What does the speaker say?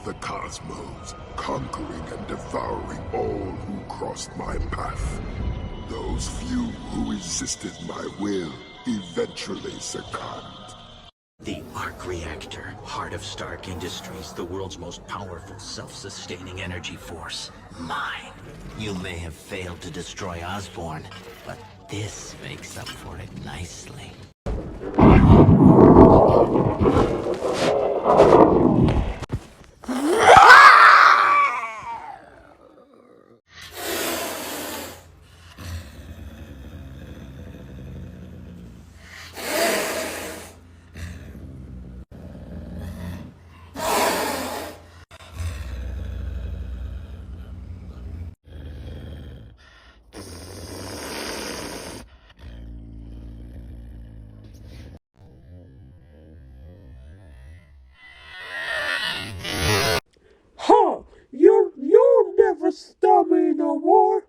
of the cosmos, conquering and devouring all who crossed my path. Those few who resisted my will eventually succumbed. The Arc Reactor, heart of Stark Industries, the world's most powerful, self-sustaining energy force. Mine. You may have failed to destroy Osborn, but this makes up for it nicely. Huh, you'll never stop me no more.